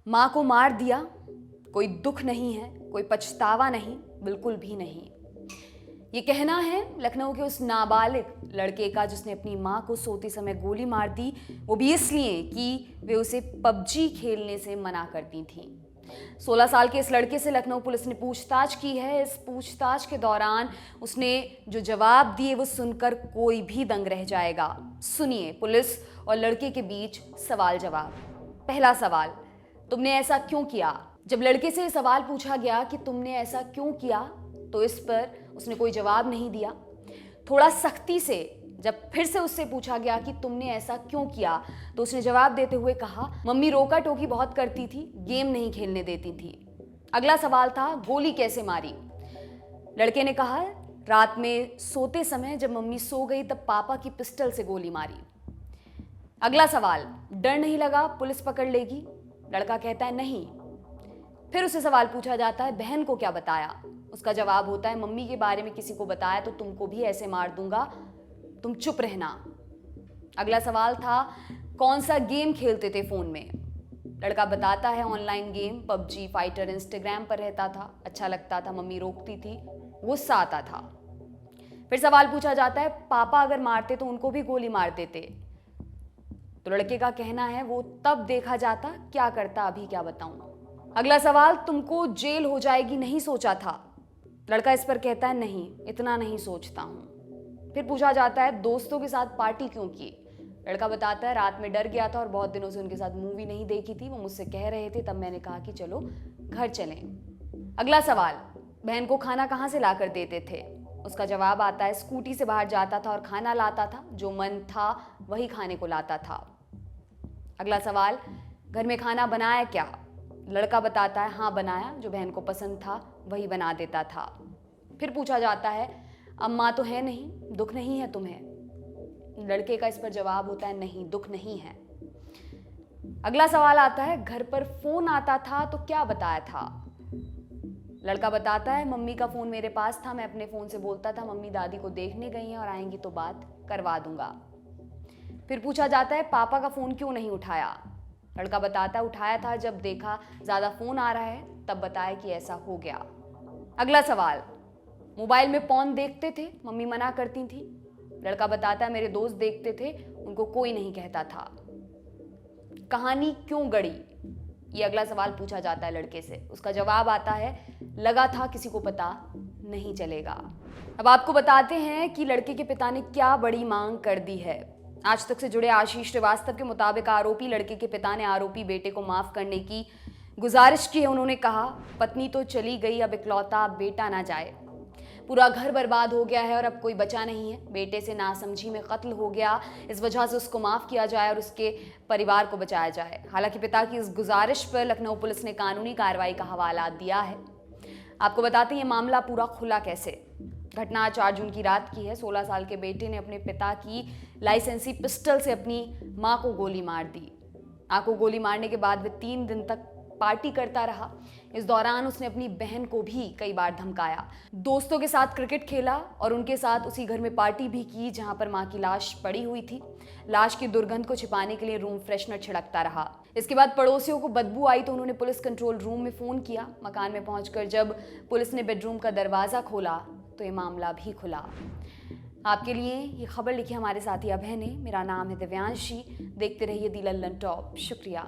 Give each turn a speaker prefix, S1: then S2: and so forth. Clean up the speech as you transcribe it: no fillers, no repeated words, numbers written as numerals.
S1: माँ को मार दिया, कोई दुख नहीं है, कोई पछतावा नहीं, बिल्कुल भी नहीं। ये कहना है लखनऊ के उस नाबालिग लड़के का जिसने अपनी माँ को सोते समय गोली मार दी, वो भी इसलिए कि वे उसे पबजी खेलने से मना करती थीं। 16 साल के इस लड़के से लखनऊ पुलिस ने पूछताछ की है। इस पूछताछ के दौरान उसने जो जवाब दिए वो सुनकर कोई भी दंग रह जाएगा। सुनिए पुलिस और लड़के के बीच सवाल जवाब। पहला सवाल, तुमने ऐसा क्यों किया? जब लड़के से सवाल पूछा गया कि तुमने ऐसा क्यों किया, तो इस पर उसने कोई जवाब नहीं दिया। थोड़ा सख्ती से जब फिर से उससे पूछा गया कि तुमने ऐसा क्यों किया, तो उसने जवाब देते हुए कहा, मम्मी रोका टोकी बहुत करती थी, गेम नहीं खेलने देती थी। अगला सवाल था, गोली कैसे मारी? लड़के ने कहा, रात में सोते समय जब मम्मी सो गई तब पापा की पिस्टल से गोली मारी। अगला सवाल, डर नहीं लगा पुलिस पकड़ लेगी? लड़का कहता है नहीं। फिर उसे सवाल पूछा जाता है, बहन को क्या बताया? उसका जवाब होता है, मम्मी के बारे में किसी को बताया तो तुमको भी ऐसे मार दूंगा, तुम चुप रहना। अगला सवाल था, कौन सा गेम खेलते थे फोन में? लड़का बताता है, online game, PUBG, fighter, Instagram पर रहता था, अच्छा लगता था, मम्मी रोकती थी, गुस्सा आता था। फिर सवाल पूछा जाता है, पापा अगर मारते तो उनको भी गोली मार देते? तो लड़के का कहना है, वो तब देखा जाता, क्या करता अभी क्या बताऊं। अगला सवाल, तुमको जेल हो जाएगी नहीं सोचा था? लड़का इस पर कहता है, नहीं, इतना नहीं सोचता हूं। फिर पूछा जाता है, दोस्तों के साथ पार्टी क्यों की? लड़का बताता है, रात में डर गया था और बहुत दिनों से उनके साथ मूवी नहीं देखी थी, वो मुझसे कह रहे थे, तब मैंने कहा कि चलो घर चलें। अगला सवाल, बहन को खाना कहाँ से ला कर देते थे? उसका जवाब आता है, स्कूटी से बाहर जाता था और खाना लाता था, जो मन था वही खाने को लाता था। अगला सवाल, घर में खाना बनाया क्या? लड़का बताता है, हाँ बनाया, जो बहन को पसंद था वही बना देता था। फिर पूछा जाता है, अम्मा तो है नहीं, दुख नहीं है तुम्हें? लड़के का इस पर जवाब होता है, नहीं, दुख नहीं है। अगला सवाल आता है, घर पर फोन आता था तो क्या बताया था? लड़का बताता है, मम्मी का फोन मेरे पास था, मैं अपने फोन से बोलता था मम्मी दादी को देखने गई हैं और आएंगी तो बात करवा दूंगा। फिर पूछा जाता है, पापा का फोन क्यों नहीं उठाया? लड़का बताता है, उठाया था, जब देखा ज्यादा फोन आ रहा है तब बताया कि ऐसा हो गया। अगला सवाल, मोबाइल में पॉर्न देखते थे, मम्मी मना करती थी? लड़का बताता है, मेरे दोस्त देखते थे, उनको कोई नहीं कहता था। कहानी क्यों गढ़ी? ये अगला सवाल पूछा जाता है लड़के से। उसका जवाब आता है, लगा था किसी को पता नहीं चलेगा। अब आपको बताते हैं कि लड़के के पिता ने क्या बड़ी मांग कर दी है। आज तक से जुड़े आशीष श्रीवास्तव के मुताबिक आरोपी लड़के के पिता ने आरोपी बेटे को माफ करने की गुजारिश की है। उन्होंने कहा, पत्नी तो चली गई, अब इकलौता बेटा ना जाए, पूरा घर बर्बाद हो गया है और अब कोई बचा नहीं है, बेटे से नासमझी में कत्ल हो गया, इस वजह से उसको माफ किया जाए और उसके परिवार को बचाया जाए। हालांकि पिता की इस गुजारिश पर लखनऊ पुलिस ने कानूनी कार्रवाई का हवाला दिया है। आपको बताते हैं ये मामला पूरा खुला कैसे। घटना 4 जून की रात की है। 16 साल के बेटे ने अपने पिता की लाइसेंसी पिस्टल से अपनी मां को गोली मार दी। मां को गोली मारने के बाद वे 3 दिन तक पार्टी करता रहा। इस दौरान उसने अपनी बहन को भी कई बार धमकाया। दोस्तों के साथ क्रिकेट खेला और उनके साथ उसी घर में पार्टी भी की जहां पर मां की लाश पड़ी हुई थी। लाश की दुर्गंध को छिपाने के लिए रूम फ्रेशनर छिड़कता रहा। इसके बाद पड़ोसियों को बदबू आई तो उन्होंने पुलिस कंट्रोल रूम में फोन किया। मकान में पहुंचकर जब पुलिस ने बेडरूम का दरवाजा खोला तो ये मामला भी खुला। आपके लिए ये खबर लिखी हमारे साथी अभय ने। मेरा नाम है दिव्यांशी। देखते रहिए दी लल्लन टॉप। शुक्रिया।